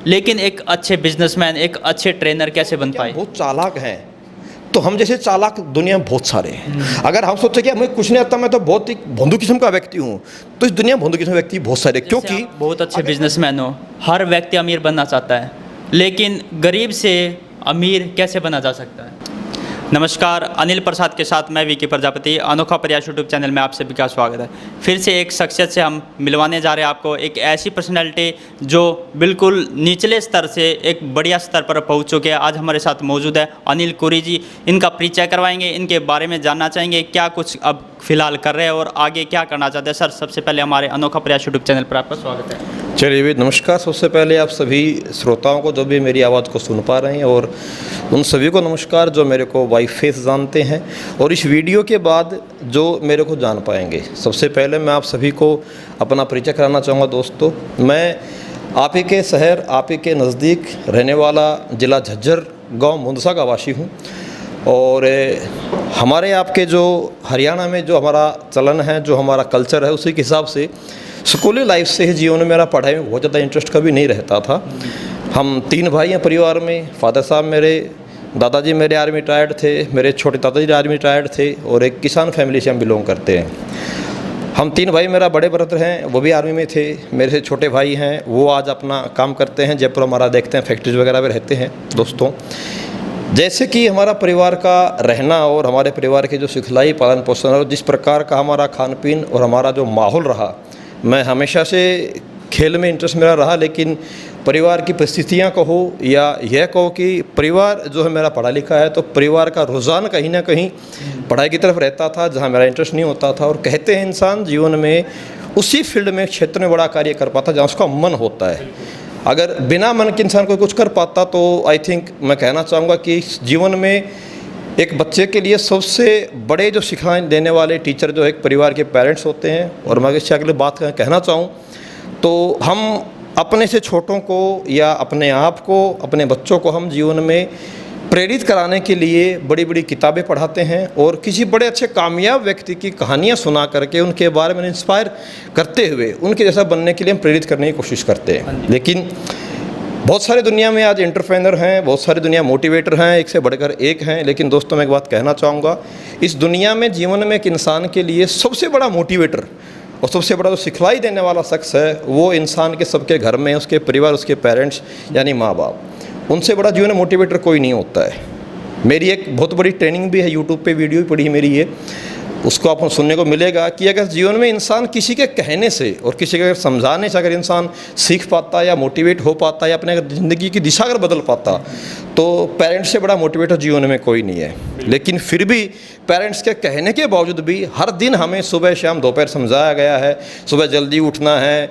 लेकिन एक अच्छे बिजनेसमैन, एक अच्छे ट्रेनर कैसे बन पाए? बहुत चालाक हैं, तो हम जैसे चालाक दुनिया में बहुत सारे हैं। अगर हम सोचते कि हमें कुछ नहीं आता, मैं तो बहुत ही भोंदू किस्म का व्यक्ति हूँ, तो इस दुनिया में भोंदू किस्म के व्यक्ति बहुत सारे, क्योंकि आप बहुत अच्छे बिजनेसमैन हो, हर व्यक्ति अमीर बनना चाहता है, लेकिन गरीब से अमीर कैसे बना जा सकता है? नमस्कार, अनिल प्रसाद के साथ मैं विकी प्रजापति, अनोखा प्रयास यूट्यूब चैनल में आप सभी का स्वागत है। फिर से एक शख्सियत से हम मिलवाने जा रहे हैं आपको, एक ऐसी पर्सनैलिटी जो बिल्कुल निचले स्तर से एक बढ़िया स्तर पर पहुंच चुके हैं। आज हमारे साथ मौजूद है अनिल कोरी जी। इनका परिचय करवाएंगे, इनके बारे में जानना चाहेंगे, क्या कुछ अब फिलहाल कर रहे हैं और आगे क्या करना चाहते हैं। सर, सबसे पहले हमारे अनोखा प्रयास यूट्यूब चैनल पर आपका स्वागत है। चलिए भी नमस्कार। सबसे पहले आप सभी श्रोताओं को जो भी मेरी आवाज़ को सुन पा रहे हैं, और उन सभी को नमस्कार जो मेरे को बाई फेस जानते हैं और इस वीडियो के बाद जो मेरे को जान पाएंगे। सबसे पहले मैं आप सभी को अपना परिचय कराना चाहूँगा। दोस्तों, मैं आप ही के शहर, आप ही के नज़दीक रहने वाला ज़िला झज्जर गांव मुंदसा का वासी हूँ। और हमारे आपके जो हरियाणा में जो हमारा चलन है, जो हमारा कल्चर है, उसी के हिसाब से स्कूली लाइफ से ही जीवन में मेरा पढ़ाई में बहुत ज़्यादा इंटरेस्ट कभी नहीं रहता था। हम 3 भाई हैं परिवार में। फादर साहब मेरे, दादाजी मेरे आर्मी रिटायर्ड थे, मेरे छोटे दादाजी आर्मी रिटायर्ड थे, और एक किसान फैमिली से हम बिलोंग करते हैं। हम 3 भाई, मेरा बड़े ब्रदर हैं वो भी आर्मी में थे, मेरे से छोटे भाई हैं वो आज अपना काम करते हैं, जयपुर हमारा देखते हैं, फैक्ट्रीज वगैरह में रहते हैं। दोस्तों, जैसे कि हमारा परिवार का रहना और हमारे परिवार के जो सिखलाई पालन पोषण और जिस प्रकार का हमारा खान पीन और हमारा जो माहौल रहा, मैं हमेशा से खेल में इंटरेस्ट मेरा रहा, लेकिन परिवार की परिस्थितियां कहो या यह कहो कि परिवार जो है मेरा पढ़ा लिखा है, तो परिवार का रुझान कहीं ना कहीं पढ़ाई की तरफ रहता था जहां मेरा इंटरेस्ट नहीं होता था। और कहते हैं इंसान जीवन में उसी फील्ड में, क्षेत्र में बड़ा कार्य कर पाता जहाँ उसका मन होता है। अगर बिना मन के इंसान कोई कुछ कर पाता, तो आई थिंक मैं कहना चाहूँगा कि जीवन में एक बच्चे के लिए सबसे बड़े जो सिखाने देने वाले टीचर जो एक परिवार के पेरेंट्स होते हैं। और मैं इससे अगले बात कहना चाहूँ तो हम अपने से छोटों को या अपने आप को, अपने बच्चों को हम जीवन में प्रेरित कराने के लिए बड़ी बड़ी किताबें पढ़ाते हैं और किसी बड़े अच्छे कामयाब व्यक्ति की कहानियाँ सुना करके उनके बारे में इंस्पायर करते हुए उनके जैसा बनने के लिए हम प्रेरित करने की कोशिश करते हैं। लेकिन बहुत सारे दुनिया में आज एंटरप्रेन्योर हैं, बहुत सारी दुनिया मोटिवेटर हैं, एक से बढ़कर एक हैं। लेकिन दोस्तों, मैं एक बात कहना चाहूँगा, इस दुनिया में जीवन में एक इंसान के लिए सबसे बड़ा मोटिवेटर और सबसे बड़ा जो सिखलाई देने वाला शख्स है, वो इंसान के सबके घर में उसके परिवार, उसके पेरेंट्स यानी माँ बाप। उनसे बड़ा जीवन में मोटिवेटर कोई नहीं होता है। मेरी एक बहुत बड़ी ट्रेनिंग भी है, यूट्यूब पे वीडियो भी पड़ी है मेरी, ये उसको आपको सुनने को मिलेगा कि अगर जीवन में इंसान किसी के कहने से और किसी के अगर समझाने से अगर इंसान सीख पाता या मोटिवेट हो पाता या अपने ज़िंदगी की दिशा अगर बदल पाता, तो पेरेंट्स से बड़ा मोटिवेटर जीवन में कोई नहीं है। लेकिन फिर भी पेरेंट्स के कहने के बावजूद भी हर दिन हमें सुबह शाम दोपहर समझाया गया है, सुबह जल्दी उठना है,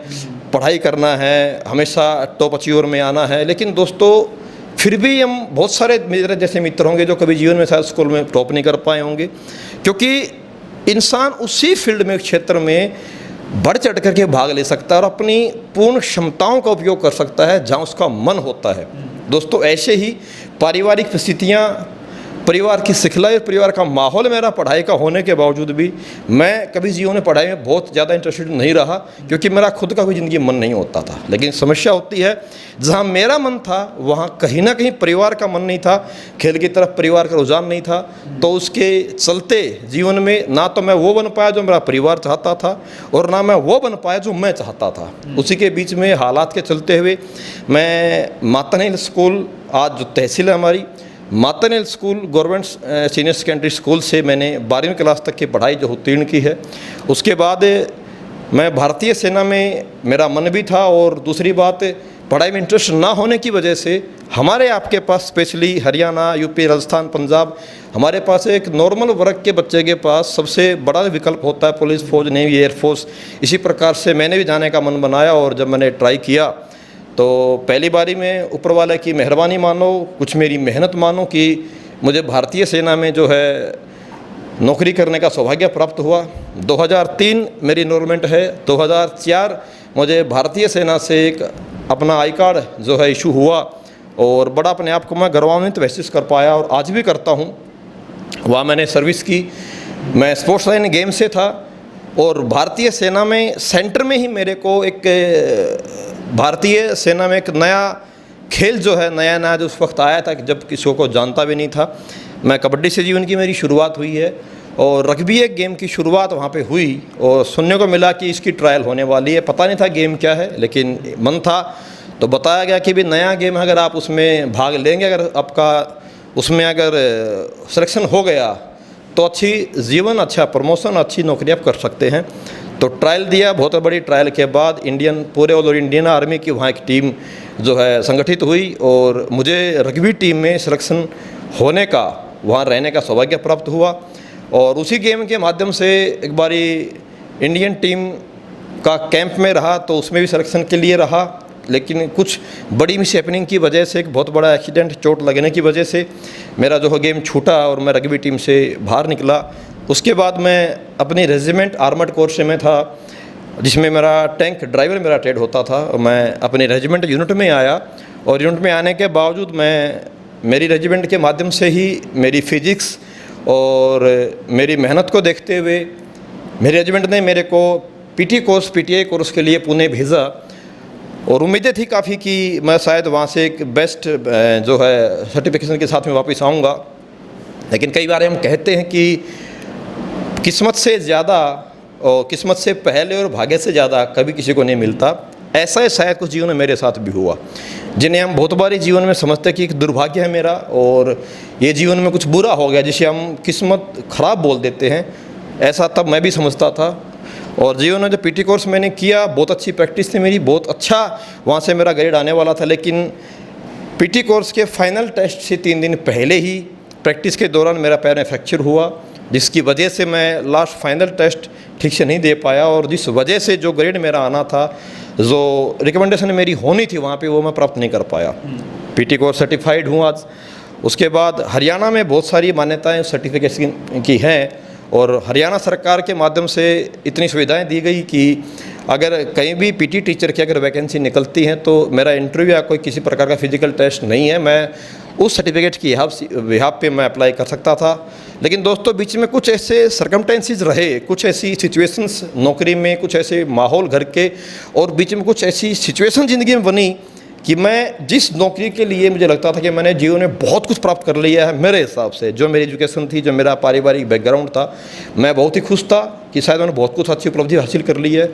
पढ़ाई करना है, हमेशा टॉप अचीवर में आना है। लेकिन दोस्तों, फिर भी हम बहुत सारे मेरे जैसे मित्र होंगे जो कभी जीवन में शायद स्कूल में टॉप नहीं कर पाए होंगे, क्योंकि इंसान उसी फील्ड में, क्षेत्र में बढ़ चढ़ करके भाग ले सकता है और अपनी पूर्ण क्षमताओं का उपयोग कर सकता है जहाँ उसका मन होता है। दोस्तों, ऐसे ही पारिवारिक परिस्थितियाँ, परिवार की सिखलाई और परिवार का माहौल मेरा पढ़ाई का होने के बावजूद भी मैं कभी जीवन में पढ़ाई में बहुत ज़्यादा इंटरेस्टेड नहीं रहा, क्योंकि मेरा खुद का कोई ज़िंदगी मन नहीं होता था। लेकिन समस्या होती है, जहाँ मेरा मन था वहाँ कहीं ना कहीं परिवार का मन नहीं था, खेल की तरफ परिवार का रुझान नहीं था। तो उसके चलते जीवन में ना तो मैं वो बन पाया जो मेरा परिवार चाहता था, और ना मैं वो बन पाया जो मैं चाहता था। उसी के बीच में हालात के चलते हुए मैं मातानेल स्कूल, आज जो तहसील है हमारी, Matanel school government senior secondary school से मैंने 12वीं क्लास तक की पढ़ाई जो उत्तीर्ण की है। उसके बाद मैं भारतीय सेना में मेरा मन भी था, और दूसरी बात, पढ़ाई में इंटरेस्ट ना होने की वजह से हमारे आपके पास स्पेशली हरियाणा, यूपी, राजस्थान, पंजाब, हमारे पास एक नॉर्मल वर्ग के बच्चे के पास सबसे बड़ा विकल्प होता है पुलिस, फौज, नेवी, एयरफोर्स। इसी प्रकार से मैंने भी जाने का मन बनाया, और जब मैंने ट्राई किया तो पहली बारी में ऊपर वाले की मेहरबानी मानो, कुछ मेरी मेहनत मानो कि मुझे भारतीय सेना में जो है नौकरी करने का सौभाग्य प्राप्त हुआ। 2003 मेरी इनरोलमेंट है। 2004 मुझे भारतीय सेना से एक अपना आई कार्ड जो है इशू हुआ, और बड़ा अपने आप को मैं गौरवान्वित महसूस कर पाया, और आज भी करता हूँ। वहाँ मैंने सर्विस की, मैं स्पोर्ट्स लाइन गेम से था, और भारतीय सेना में सेंटर में ही मेरे को एक भारतीय सेना में एक नया खेल जो है नया नया जो उस वक्त आया था जब किसी को जानता भी नहीं था। मैं कबड्डी से जीवन की मेरी शुरुआत हुई है और रग्बी एक गेम की शुरुआत वहाँ पे हुई और सुनने को मिला कि इसकी ट्रायल होने वाली है। पता नहीं था गेम क्या है, लेकिन मन था तो बताया गया कि भी नया गेम है, अगर आप उसमें भाग लेंगे, अगर आपका उसमें अगर सिलेक्शन हो गया तो अच्छी जीवन, अच्छा प्रमोशन, अच्छी नौकरी आप कर सकते हैं। तो ट्रायल दिया। बहुत बड़ी ट्रायल के बाद पूरे ऑल ओवर इंडियन आर्मी की वहाँ एक टीम जो है संगठित हुई और मुझे रग्बी टीम में सिलेक्शन होने का, वहाँ रहने का सौभाग्य प्राप्त हुआ। और उसी गेम के माध्यम से एक बारी इंडियन टीम का कैंप में रहा तो उसमें भी सिलेक्शन के लिए रहा, लेकिन कुछ बड़ी मिस हैपनिंग की वजह से, एक बहुत बड़ा एक्सीडेंट, चोट लगने की वजह से मेरा जो है गेम छूटा और मैं रग्बी टीम से बाहर निकला। उसके बाद मैं अपनी रेजिमेंट आर्मर्ड कोर्स में था जिसमें मेरा टैंक ड्राइवर मेरा ट्रेड होता था। मैं अपने रेजिमेंट यूनिट में आया और यूनिट में आने के बावजूद मेरी रेजिमेंट के माध्यम से ही मेरी फिजिक्स और मेरी मेहनत को देखते हुए मेरे रेजिमेंट ने मेरे को पीटीआई कोर्स के लिए पुणे भेजा और उम्मीदें थी काफ़ी कि मैं शायद वहाँ से एक बेस्ट जो है सर्टिफिकेशन के साथ में वापस आऊँगा। लेकिन कई बार हम कहते हैं कि किस्मत से ज़्यादा और किस्मत से पहले और भाग्य से ज़्यादा कभी किसी को नहीं मिलता। ऐसा ही शायद कुछ जीवन में मेरे साथ भी हुआ, जिन्हें हम बहुत बारी जीवन में समझते हैं कि एक दुर्भाग्य है मेरा और ये जीवन में कुछ बुरा हो गया जिसे हम किस्मत ख़राब बोल देते हैं। ऐसा तब मैं भी समझता था। और जीवन में जो पीटी कोर्स मैंने किया, बहुत अच्छी प्रैक्टिस थी मेरी, बहुत अच्छा वहाँ से मेरा ग्रेड आने वाला था। लेकिन पीटी कोर्स के फाइनल टेस्ट से 3 दिन पहले ही प्रैक्टिस के दौरान मेरा पैर में फ्रैक्चर हुआ, जिसकी वजह से मैं लास्ट फाइनल टेस्ट ठीक से नहीं दे पाया और जिस वजह से जो ग्रेड मेरा आना था, जो रिकमेंडेशन मेरी होनी थी वहाँ पे, वो मैं प्राप्त नहीं कर पाया। पीटी कोर्स सर्टिफाइड हूँ आज। उसके बाद हरियाणा में बहुत सारी मान्यताएं सर्टिफिकेशन की हैं और हरियाणा सरकार के माध्यम से इतनी सुविधाएं दी गई कि अगर कहीं भी पीटी टीचर की अगर वैकेंसी निकलती है तो मेरा इंटरव्यू या कोई किसी प्रकार का फिजिकल टेस्ट नहीं है, मैं उस सर्टिफिकेट की बिहाफ पे मैं अप्लाई कर सकता था। लेकिन दोस्तों बीच में कुछ ऐसे सर्कमटेंसेस रहे, कुछ ऐसी सिचुएशंस नौकरी में, कुछ ऐसे माहौल घर के और बीच में कुछ ऐसी सिचुएशन ज़िंदगी में बनी कि मैं जिस नौकरी के लिए मुझे लगता था कि मैंने जीवन में बहुत कुछ प्राप्त कर लिया है, मेरे हिसाब से जो मेरी एजुकेशन थी, जो मेरा पारिवारिक बैकग्राउंड था, मैं बहुत ही खुश था कि शायद मैंने बहुत कुछ अच्छी उपलब्धि हासिल कर ली है।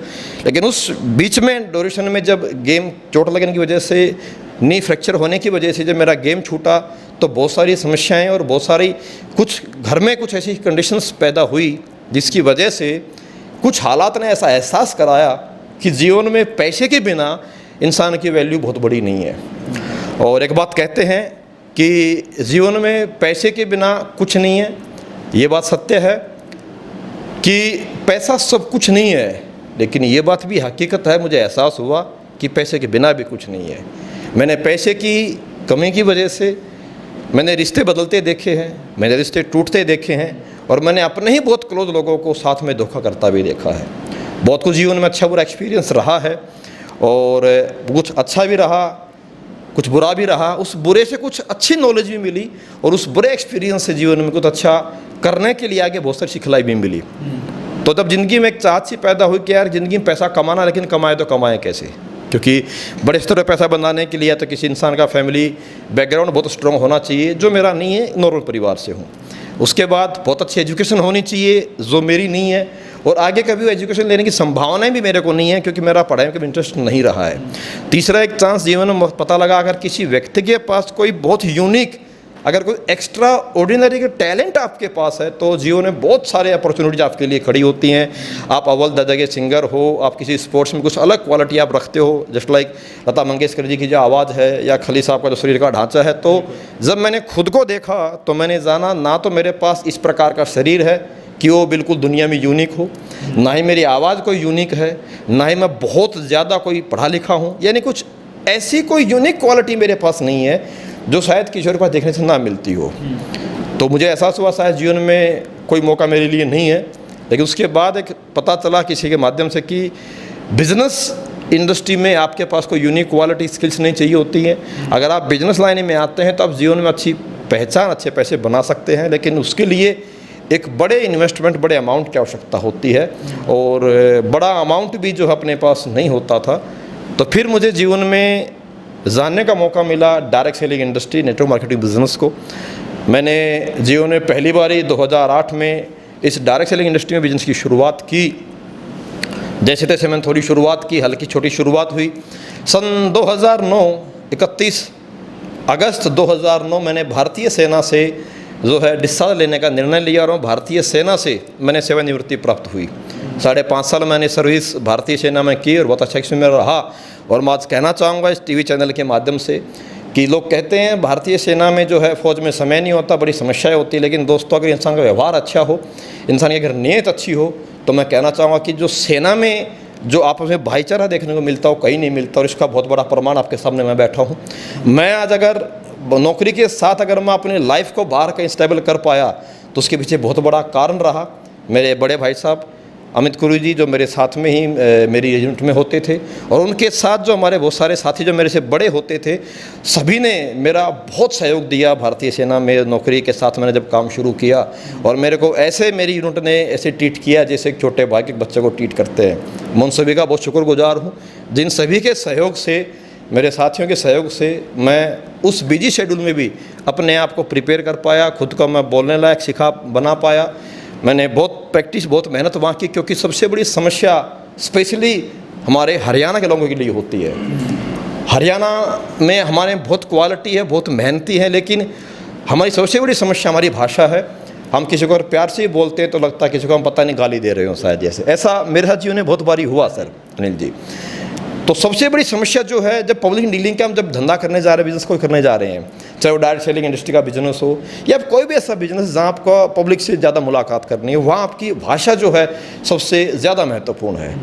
लेकिन उस बीच में ड्यूरेशन में जब गेम चोट लगने की वजह से, नी फ्रैक्चर होने की वजह से जब मेरा गेम छूटा तो बहुत सारी समस्याएं और बहुत सारी कुछ घर में कुछ ऐसी कंडीशंस पैदा हुई जिसकी वजह से कुछ हालात ने ऐसा एहसास कराया कि जीवन में पैसे के बिना इंसान की वैल्यू बहुत बड़ी नहीं है। और एक बात कहते हैं कि जीवन में पैसे के बिना कुछ नहीं है, ये बात सत्य है कि पैसा सब कुछ नहीं है, लेकिन ये बात भी हकीकत है, मुझे एहसास हुआ कि पैसे के बिना भी कुछ नहीं है। मैंने पैसे की कमी की वजह से मैंने रिश्ते बदलते देखे हैं, मैंने रिश्ते टूटते देखे हैं और मैंने अपने ही बहुत क्लोज लोगों को साथ में धोखा करता भी देखा है। बहुत कुछ जीवन में अच्छा बुरा एक्सपीरियंस रहा है और कुछ अच्छा भी रहा, कुछ बुरा भी रहा। उस बुरे से कुछ अच्छी नॉलेज भी मिली और उस बुरे एक्सपीरियंस से जीवन में कुछ अच्छा करने के लिए आगे बहुत सारी सिखलाई भी मिली। तो जब ज़िंदगी में एक चाहत सी पैदा हुई कि यार ज़िंदगी में पैसा कमाना, लेकिन कमाए तो कमाए कैसे, क्योंकि बड़े स्तर पर पैसा बनाने के लिए तो किसी इंसान का फैमिली बैकग्राउंड बहुत स्ट्रॉन्ग होना चाहिए, जो मेरा नहीं है, नॉर्मल परिवार से हूँ। उसके बाद बहुत अच्छी एजुकेशन होनी चाहिए, जो मेरी नहीं है, और आगे कभी वो एजुकेशन लेने की संभावनाएं भी मेरे को नहीं है क्योंकि मेरा पढ़ाई में कभी इंटरेस्ट नहीं रहा है। तीसरा एक चांस जीवन में पता लगा, अगर किसी व्यक्ति के पास कोई बहुत यूनिक, अगर कोई एक्स्ट्रा ऑर्डिनरी का टैलेंट आपके पास है तो जीवन में बहुत सारे अपॉर्चुनिटीज आपके लिए खड़ी होती हैं। आप अव्वल दर्जे के सिंगर हो, आप किसी स्पोर्ट्स में कुछ अलग क्वालिटी आप रखते हो, जस्ट लाइक लता मंगेशकर जी की जो आवाज़ है या खली साहब का जो शरीर का ढांचा है। तो जब मैंने खुद को देखा तो मैंने जाना ना तो मेरे पास इस प्रकार का शरीर है कि वो बिल्कुल दुनिया में यूनिक हो, ना ही मेरी आवाज़ कोई यूनिक है, ना ही मैं बहुत ज़्यादा कोई पढ़ा लिखा हूँ, यानी कुछ ऐसी कोई यूनिक क्वालिटी मेरे पास नहीं है जो शायद किसी के पास देखने से ना मिलती हो। तो मुझे एहसास हुआ शायद जीवन में कोई मौका मेरे लिए नहीं है। लेकिन उसके बाद एक पता चला किसी के माध्यम से कि बिज़नेस इंडस्ट्री में आपके पास कोई यूनिक क्वालिटी स्किल्स नहीं चाहिए होती हैं। अगर आप बिजनेस लाइन में आते हैं तो आप जीवन में अच्छी पहचान, अच्छे पैसे बना सकते हैं, लेकिन उसके लिए एक बड़े इन्वेस्टमेंट, बड़े अमाउंट की आवश्यकता होती है और बड़ा अमाउंट भी जो अपने पास नहीं होता था। तो फिर मुझे जीवन में जानने का मौका मिला direct selling industry, network marketing business को। मैंने जियो ने पहली बार 2008 में इस डायरेक्ट सेलिंग इंडस्ट्री में बिजनेस की शुरुआत की। जैसे तैसे मैंने थोड़ी शुरुआत की, हल्की छोटी शुरुआत हुई। सन 2009 31 अगस्त 2009 मैंने भारतीय सेना से जो है डिस्चार्ज लेने का निर्णय लिया और भारतीय सेना से मैंने सेवानिवृत्ति प्राप्त हुई। 5.5 साल मैंने सर्विस भारतीय सेना में की और बहुत अच्छा एक्सपीरियंस में रहा। और मैं आज कहना चाहूँगा इस टीवी चैनल के माध्यम से कि लोग कहते हैं भारतीय सेना में जो है फ़ौज में समय नहीं होता, बड़ी समस्याएं होती है, लेकिन दोस्तों अगर इंसान का व्यवहार अच्छा हो, इंसान की अगर नीयत अच्छी हो, तो मैं कहना चाहूँगा कि जो सेना में जो आपस में भाईचारा देखने को मिलता हो कहीं नहीं मिलता, और इसका बहुत बड़ा प्रमाण आपके सामने मैं बैठा हूँ। मैं आज अगर नौकरी के साथ अगर मैं अपनी लाइफ को बाहर कहीं स्टेबल कर पाया तो उसके पीछे बहुत बड़ा कारण रहा मेरे बड़े भाई साहब अमित गुरु जी, जो मेरे साथ में ही मेरी यूनिट में होते थे, और उनके साथ जो हमारे बहुत सारे साथी जो मेरे से बड़े होते थे, सभी ने मेरा बहुत सहयोग दिया। भारतीय सेना में नौकरी के साथ मैंने जब काम शुरू किया और मेरे को ऐसे मेरी यूनिट ने ऐसे ट्रीट किया जैसे एक छोटे भाई के बच्चे को ट्रीट करते हैं। मैं उन सभी का बहुत शुक्रगुजार हूँ, जिन सभी के सहयोग से, मेरे साथियों के सहयोग से मैं उस बिजी शेड्यूल में भी अपने आप को प्रिपेयर कर पाया, खुद को मैं बोलने लायक सिखा बना पाया। मैंने बहुत प्रैक्टिस, बहुत मेहनत वहाँ की, क्योंकि सबसे बड़ी समस्या स्पेशली हमारे हरियाणा के लोगों के लिए होती है। हरियाणा में हमारे बहुत क्वालिटी है, बहुत मेहनती है, लेकिन हमारी सबसे बड़ी समस्या हमारी भाषा है। हम किसी को अगर प्यार से ही बोलते हैं तो लगता है किसी को हम पता नहीं गाली दे रहे हो शायद, जैसे ऐसा मेरे साथ जीवन में बहुत बारी हुआ सर अनिल जी। तो सबसे बड़ी समस्या जो है, जब पब्लिक डीलिंग का हम जब धंधा करने जा रहे हैं, बिजनेस को करने जा रहे हैं, चाहे वो डायरेक्ट सेलिंग इंडस्ट्री का बिजनेस हो या कोई भी ऐसा बिजनेस जहाँ आपको पब्लिक से ज़्यादा मुलाकात करनी है, वहाँ आपकी भाषा जो है सबसे ज़्यादा महत्वपूर्ण है।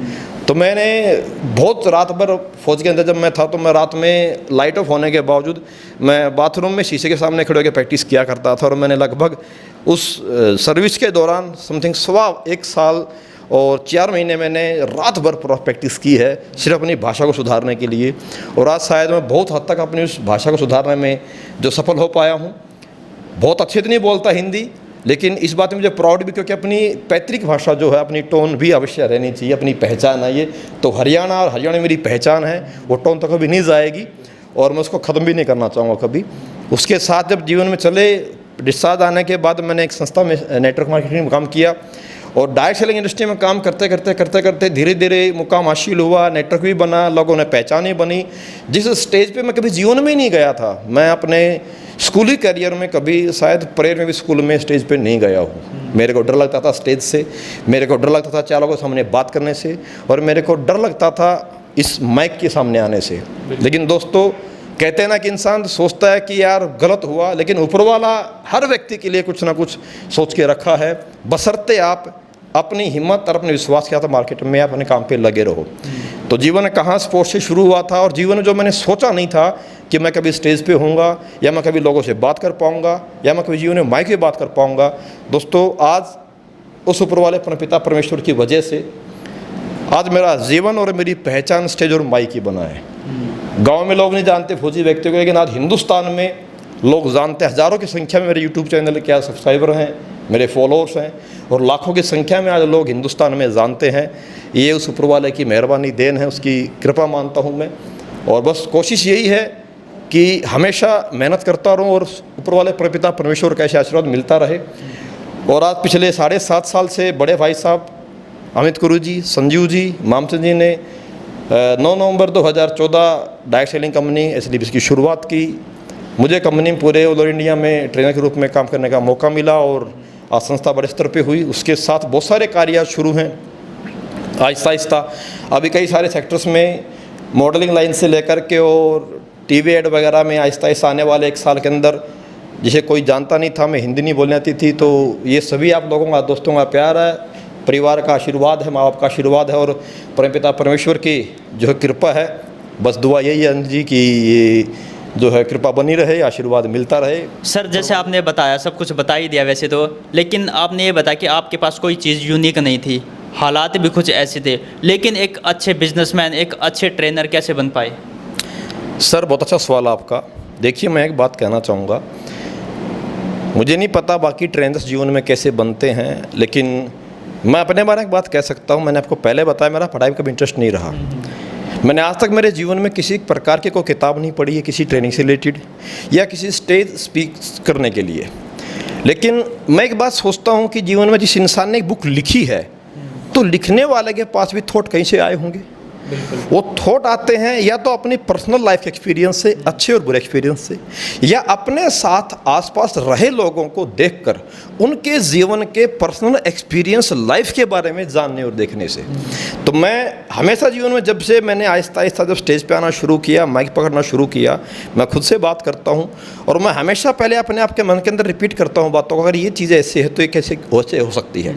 तो मैंने बहुत रात भर फौज के अंदर जब मैं था, तो मैं रात में लाइट ऑफ होने के बावजूद मैं बाथरूम में शीशे के सामने खड़े होकर प्रैक्टिस किया करता था। और मैंने लगभग उस सर्विस के दौरान समथिंग 1.25 साल और 4 महीने मैंने रात भर पूरा प्रैक्टिस की है, सिर्फ अपनी भाषा को सुधारने के लिए। और आज शायद मैं बहुत हद तक अपनी उस भाषा को सुधारने में जो सफल हो पाया हूँ। बहुत अच्छे तो नहीं बोलता हिंदी, लेकिन इस बात में मुझे प्राउड भी, क्योंकि अपनी पैतृक भाषा जो है, अपनी टोन भी अवश्य रहनी चाहिए, अपनी पहचान है ये। तो हरियाणा और हरियाणा मेरी पहचान है, वो टोन तो कभी नहीं जाएगी और मैं उसको ख़त्म भी नहीं करना चाहूँगा कभी। उसके साथ जब जीवन में चले, डिस्चार्ज आने के बाद मैंने एक संस्था में नेटवर्क मार्केटिंग में काम किया और डायरेक्ट सेलिंग इंडस्ट्री में काम करते धीरे धीरे मुकाम हासिल हुआ, नेटवर्क भी बना, लोगों ने पहचान ही बनी, जिस स्टेज पे मैं कभी जीवन में नहीं गया था। मैं अपने स्कूली करियर में कभी शायद प्रेयर में भी स्कूल में स्टेज पे नहीं गया हूँ। मेरे को डर लगता था स्टेज से, मेरे को डर लगता था 4 लोगों के सामने बात करने से, और मेरे को डर लगता था इस माइक के सामने आने से। लेकिन दोस्तों, कहते हैं ना कि इंसान सोचता है कि यार गलत हुआ, लेकिन ऊपर वाला हर व्यक्ति के लिए कुछ ना कुछ सोच के रखा है, बशर्ते आप अपनी हिम्मत और अपने विश्वास के साथ मार्केट में आप अपने काम पे लगे रहो। तो जीवन कहाँ स्पोर्ट्स से शुरू हुआ था, और जीवन जो मैंने सोचा नहीं था कि मैं कभी स्टेज पे होऊंगा, या मैं कभी लोगों से बात कर पाऊंगा, या मैं कभी जीवन में माइक पे बात कर पाऊंगा। दोस्तों, आज उस ऊपर वाले पिता परमेश्वर की वजह से आज मेरा जीवन और मेरी पहचान स्टेज और माइक ही बना है। गांव में लोग नहीं जानते फौजी व्यक्ति को, लेकिन आज हिंदुस्तान में लोग जानते हैं। हज़ारों की संख्या में मेरे यूट्यूब चैनल के सब्सक्राइबर हैं, मेरे फॉलोअर्स हैं, और लाखों की संख्या में आज लोग हिंदुस्तान में जानते हैं। ये उस ऊपर वाले की मेहरबानी देन है, उसकी कृपा मानता हूँ मैं। और बस कोशिश यही है कि हमेशा मेहनत करता रहूँ और ऊपर वाले पिता परमेश्वर का ऐसे आशीर्वाद मिलता रहे। और आज पिछले 7.5 साल से बड़े भाई साहब अमित गुरु जी, संजीव जी, मामचंद जी ने 9 नवंबर 2014 डायरेक्ट सेलिंग कंपनी SDBS की शुरुआत की। मुझे कंपनी में पूरे ऑल इंडिया में ट्रेनर के रूप में काम करने का मौका मिला और आज संस्था बड़े स्तर पे हुई। उसके साथ बहुत सारे कार्य शुरू हैं आहिस्ता आहिस्ता। अभी कई सारे सेक्टर्स में मॉडलिंग लाइन से लेकर के और टीवी एड वगैरह में आहिस्ता आहिस्ता आने वाले 1 साल के अंदर, जिसे कोई जानता नहीं था, मैं हिंदी नहीं बोलनी आती थी, तो ये सभी आप लोगों का, दोस्तों का प्यार है, परिवार का आशीर्वाद है, माँ बाप का आशीर्वाद है, और परमपिता परमेश्वर की जो है कृपा है। बस दुआ यही है जी कि ये जो है कृपा बनी रहे, आशीर्वाद मिलता रहे। सर, जैसे आपने बताया, सब कुछ बता ही दिया वैसे तो, लेकिन आपने ये बताया कि आपके पास कोई चीज़ यूनिक नहीं थी, हालात भी कुछ ऐसे थे, लेकिन एक अच्छे बिजनेसमैन, एक अच्छे ट्रेनर कैसे बन पाए? सर, बहुत अच्छा सवाल आपका। देखिए, मैं एक बात कहना चाहूँगा, मुझे नहीं पता बाकी ट्रेनर्स जीवन में कैसे बनते हैं, लेकिन मैं अपने बारे में एक बात कह सकता हूँ। मैंने आपको पहले बताया, मेरा पढ़ाई में कभी इंटरेस्ट नहीं रहा। मैंने आज तक मेरे जीवन में किसी प्रकार की कोई किताब नहीं पढ़ी है किसी ट्रेनिंग से रिलेटेड या किसी स्टेज स्पीक करने के लिए। लेकिन मैं एक बात सोचता हूँ कि जीवन में जिस इंसान ने एक बुक लिखी है तो लिखने वाले के पास भी थॉट कहीं से आए होंगे। वो थॉट आते हैं या तो अपनी पर्सनल लाइफ एक्सपीरियंस से, अच्छे और बुरे एक्सपीरियंस से, या अपने साथ आसपास रहे लोगों को देखकर उनके जीवन के पर्सनल एक्सपीरियंस लाइफ के बारे में जानने और देखने से। तो मैं हमेशा जीवन में जब से मैंने आहिस्ता आहिस्ता जब स्टेज पे आना शुरू किया, माइक पकड़ना शुरू किया, मैं खुद से बात करता हूँ और मैं हमेशा पहले अपने आप के मन के अंदर रिपीट करता हूँ बातों को, अगर ये चीज़ ऐसे है तो ये कैसे हो सकती है।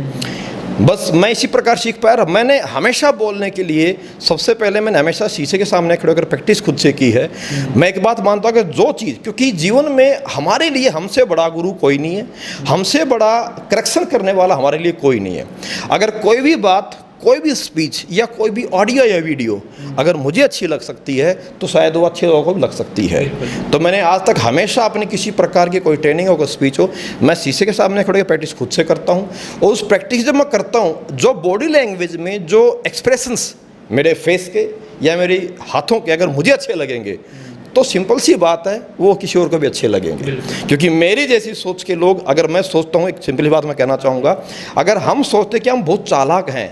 बस मैं इसी प्रकार सीख पाया। और मैंने हमेशा बोलने के लिए सबसे पहले मैंने हमेशा शीशे के सामने खड़े होकर प्रैक्टिस खुद से की है। मैं एक बात मानता हूँ कि जो चीज़, क्योंकि जीवन में हमारे लिए हमसे बड़ा गुरु कोई नहीं है, हमसे बड़ा करेक्शन करने वाला हमारे लिए कोई नहीं है। अगर कोई भी बात, कोई भी स्पीच या कोई भी ऑडियो या वीडियो अगर मुझे अच्छी लग सकती है तो शायद वो अच्छे लोगों को भी लग सकती है। तो मैंने आज तक हमेशा अपनी किसी प्रकार की कोई ट्रेनिंग हो, कोई स्पीच हो, मैं शीशे के सामने खड़े प्रैक्टिस खुद से करता हूँ। और उस प्रैक्टिस जब मैं करता हूँ, जो बॉडी लैंग्वेज में जो एक्सप्रेशंस मेरे फेस के या मेरे हाथों के अगर मुझे अच्छे लगेंगे तो सिंपल सी बात है वो किसी और को भी अच्छे लगेंगे। क्योंकि मेरी जैसी सोच के लोग, अगर मैं सोचता हूँ, एक सिंपल बात मैं कहना चाहूँगा, अगर हम सोचते कि हम बहुत चालाक हैं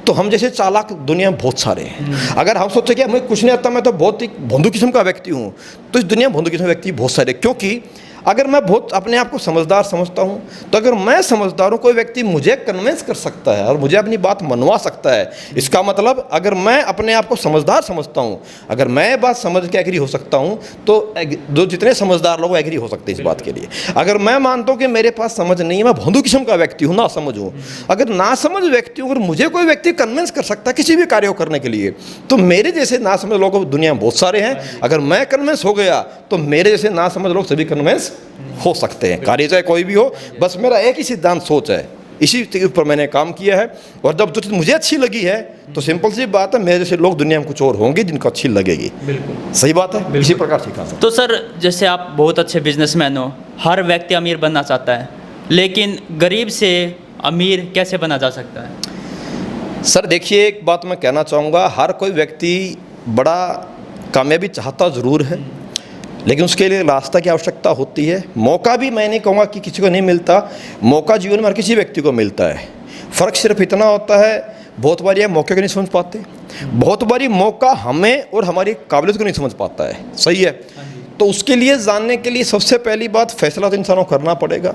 तो हम जैसे चालाक दुनिया में बहुत सारे हैं। अगर हम सोचते कि हमें कुछ नहीं आता, मैं तो बहुत ही भोंदू किस्म का व्यक्ति हूँ, तो इस दुनिया में भोंदू किस्म के व्यक्ति बहुत सारे। क्योंकि अगर मैं बहुत अपने आप को समझदार समझता हूँ तो अगर मैं समझदार हूँ, कोई व्यक्ति मुझे कन्विंस कर सकता है और मुझे अपनी बात मनवा सकता है। इसका मतलब अगर मैं अपने आप को समझदार समझता हूँ, अगर मैं बात समझ के एग्री हो सकता हूँ तो जो जितने समझदार लोग एग्री हो सकते हैं इस बात के लिए। अगर मैं मानता हूँ कि मेरे पास समझ नहीं है, मैं भोंदू किस्म का व्यक्ति हूँ, ना समझ हूँ, अगर ना समझ व्यक्ति हूँ, अगर मुझे कोई व्यक्ति कन्विंस कर सकता है किसी भी कार्य को करने के लिए, तो मेरे जैसे ना समझ लोग दुनिया में बहुत सारे हैं। अगर मैं कन्विंस हो गया तो मेरे जैसे ना समझ लोग सभी कन्विंस हो सकते हैं, कार्य चाहे कोई भी हो। बस मेरा एक ही सिद्धांत सोच है, इसी के ऊपर मैंने काम किया है। और जब जो चीज़ मुझे अच्छी लगी है तो सिंपल सी बात है, मेरे जैसे लोग दुनिया में कुछ और होंगे जिनको अच्छी लगेगी। बिल्कुल सही बात है, इसी प्रकार सीखा। तो सर, जैसे आप बहुत अच्छे बिजनेसमैन हो, हर व्यक्ति अमीर बनना चाहता है, लेकिन गरीब से अमीर कैसे बना जा सकता है? सर देखिए, एक बात मैं कहना चाहूँगा, हर कोई व्यक्ति बड़ा कामयाबी चाहता ज़रूर है, लेकिन उसके लिए रास्ता की आवश्यकता होती है। मौका भी मैं नहीं कहूँगा कि किसी को नहीं मिलता, मौका जीवन में हर किसी व्यक्ति को मिलता है। फ़र्क सिर्फ इतना होता है, बहुत बारी हम मौके को नहीं समझ पाते, बहुत बारी मौका हमें और हमारी काबिलियत को नहीं समझ पाता है। सही है। तो उसके लिए जानने के लिए सबसे पहली बात, फैसला तो इंसानों को करना पड़ेगा।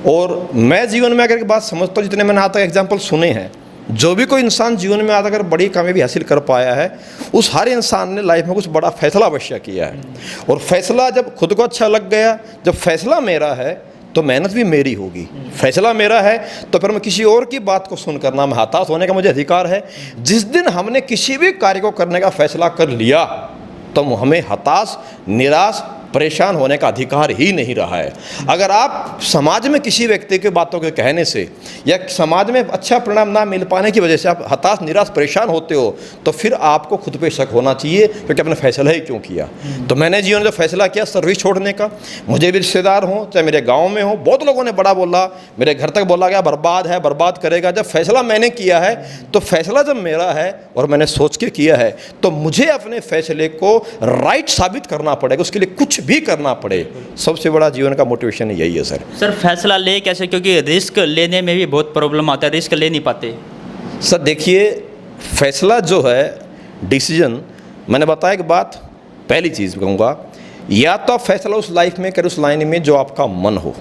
और मैं जीवन में अगर एक बात समझता हूँ, जितने मैंने आज तक एग्जाम्पल सुने हैं, जो भी कोई इंसान जीवन में आज अगर बड़ी कामयाबी हासिल कर पाया है, उस हर इंसान ने लाइफ में कुछ बड़ा फैसला अवश्य किया है। और फैसला जब खुद को अच्छा लग गया, जब फैसला मेरा है तो मेहनत भी मेरी होगी। फैसला मेरा है तो फिर मैं किसी और की बात को सुनकर ना मैं हताश होने का मुझे अधिकार है। जिस दिन हमने किसी भी कार्य को करने का फैसला कर लिया तो हमें हताश, निराश, परेशान होने का अधिकार ही नहीं रहा है। अगर आप समाज में किसी व्यक्ति की बातों के कहने से या समाज में अच्छा परिणाम ना मिल पाने की वजह से आप हताश, निराश, परेशान होते हो, तो फिर आपको खुद पे शक होना चाहिए, क्योंकि आपने फैसला ही क्यों किया। तो मैंने जीवन में जो फैसला किया सर्विस छोड़ने का, मुझे भी रिश्तेदार हों चाहे मेरे गाँव में हो, बहुत लोगों ने बड़ा बोला, मेरे घर तक बोला गया बर्बाद है, बर्बाद करेगा। जब फैसला मैंने किया है तो फैसला जब मेरा है और मैंने सोच के किया है तो मुझे अपने फैसले को राइट साबित करना पड़ेगा, उसके लिए कुछ भी करना पड़े। सबसे बड़ा जीवन का मोटिवेशन यही है सर। फैसला ले कैसे, क्योंकि रिस्क लेने में भी बहुत प्रॉब्लम आता है, रिस्क ले नहीं पाते। सर देखिए, फैसला जो है, डिसीजन, मैंने बताया एक बात, पहली चीज़ कहूँगा, या तो फैसला उस लाइफ में करे, उस लाइन में जो आपका मन हो।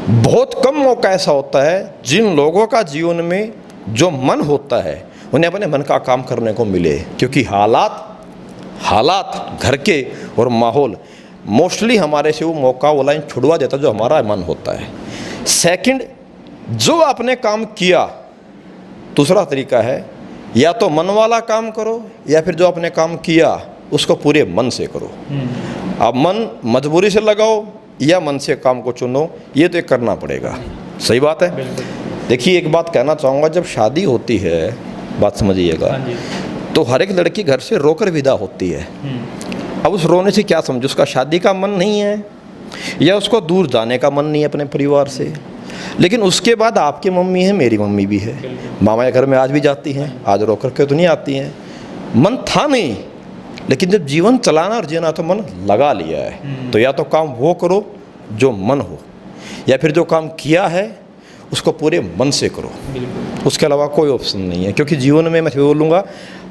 बहुत कम मौका ऐसा होता है जिन लोगों का जीवन में जो मन होता है उन्हें अपने मन का काम करने को मिले, क्योंकि हालात घर के और माहौल मोस्टली हमारे से वो मौका, वो लाइन छुड़वा देता जो हमारा मन होता है। सेकंड, जो आपने काम किया, दूसरा तरीका है, या तो मन वाला काम करो या फिर जो आपने काम किया उसको पूरे मन से करो। आप मन मजबूरी से लगाओ या मन से काम को चुनो, ये तो एक करना पड़ेगा। सही बात है। देखिए, एक बात कहना चाहूँगा, जब शादी होती है, बात समझिएगा, तो हर एक लड़की घर से रोकर विदा होती है। अब उस रोने से क्या समझो, उसका शादी का मन नहीं है या उसको दूर जाने का मन नहीं है अपने परिवार से। लेकिन उसके बाद आपकी मम्मी है, मेरी मम्मी भी है, मामा के घर में आज भी जाती हैं, आज रो करके तो नहीं आती हैं। मन था नहीं, लेकिन जब जीवन चलाना और जीना तो मन लगा लिया है। तो या तो काम वो करो जो मन हो, या फिर जो काम किया है उसको पूरे मन से करो, उसके अलावा कोई ऑप्शन नहीं है। क्योंकि जीवन में मैं बोलूँगा,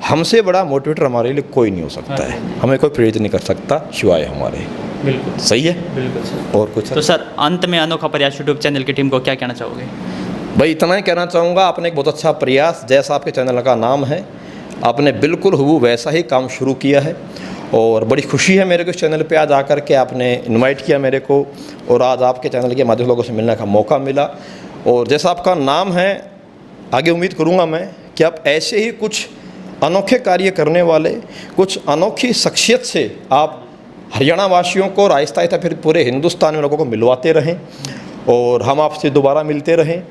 हमसे बड़ा मोटिवेटर हमारे लिए कोई नहीं हो सकता है, हमें कोई प्रेरित नहीं कर सकता शिवाय हमारे। बिल्कुल सही है। बिल्कुल सर। और कुछ तो सर अंत में अनोखा प्रयास यूट्यूब चैनल की टीम को क्या कहना चाहोगे? भाई इतना ही कहना चाहूँगा, आपने एक बहुत अच्छा प्रयास, जैसा आपके चैनल का नाम है, आपने बिल्कुल हूबहू वैसा ही काम शुरू किया है। और बड़ी खुशी है मेरे को इस चैनल पे आज आकर के आपने इनवाइट किया मेरे को, और आज आपके चैनल के माध्यम से लोगों से मिलने का मौका मिला। और जैसा आपका नाम है, आगे उम्मीद करूँगा मैं कि आप ऐसे ही कुछ अनोखे कार्य करने वाले, कुछ अनोखी शख्सियत से आप हरियाणा वासियों को और आहिस्ता आहिस्ता फिर पूरे हिंदुस्तान में लोगों को मिलवाते रहें, और हम आपसे दोबारा मिलते रहें।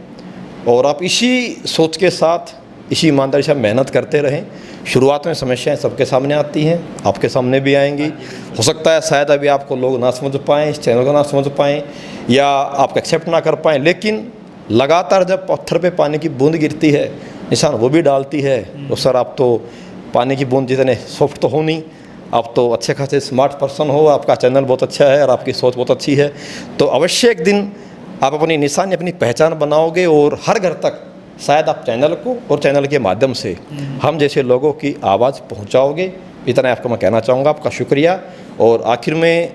और आप इसी सोच के साथ, इसी ईमानदारी से मेहनत करते रहें। शुरुआत में समस्याएं सबके सामने आती हैं, आपके सामने भी आएंगी। हो सकता है शायद अभी आपको लोग ना समझ पाएँ, इस चैनल को ना समझ पाएँ, या आपको एक्सेप्ट ना कर पाएँ, लेकिन लगातार जब पत्थर पे पानी की बूंद गिरती है, इंसान वो भी डालती है। तो सर आप तो पानी की बूंद जितने सॉफ्ट तो हो नहीं, आप तो अच्छे खासे स्मार्ट पर्सन हो, आपका चैनल बहुत अच्छा है और आपकी सोच बहुत अच्छी है। तो अवश्य एक दिन आप अपनी निशानी, अपनी पहचान बनाओगे, और हर घर तक शायद आप चैनल को और चैनल के माध्यम से हम जैसे लोगों की आवाज़ पहुंचाओगे। इतना आपको मैं कहना चाहूँगा। आपका शुक्रिया। और आखिर में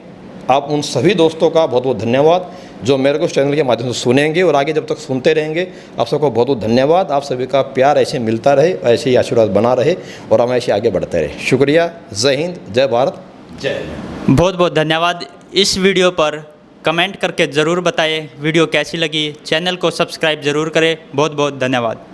आप उन सभी दोस्तों का बहुत बहुत धन्यवाद जो मेरे को इस चैनल के माध्यम से सुनेंगे और आगे जब तक सुनते रहेंगे। आप सबको बहुत बहुत धन्यवाद। आप सभी का प्यार ऐसे मिलता रहे, ऐसे ही आशीर्वाद बना रहे, और हम ऐसे आगे बढ़ते रहे। शुक्रिया। जय हिंद, जय भारत, जय। बहुत बहुत धन्यवाद। इस वीडियो पर कमेंट करके ज़रूर बताएं वीडियो कैसी लगी। चैनल को सब्सक्राइब ज़रूर करें। बहुत बहुत धन्यवाद।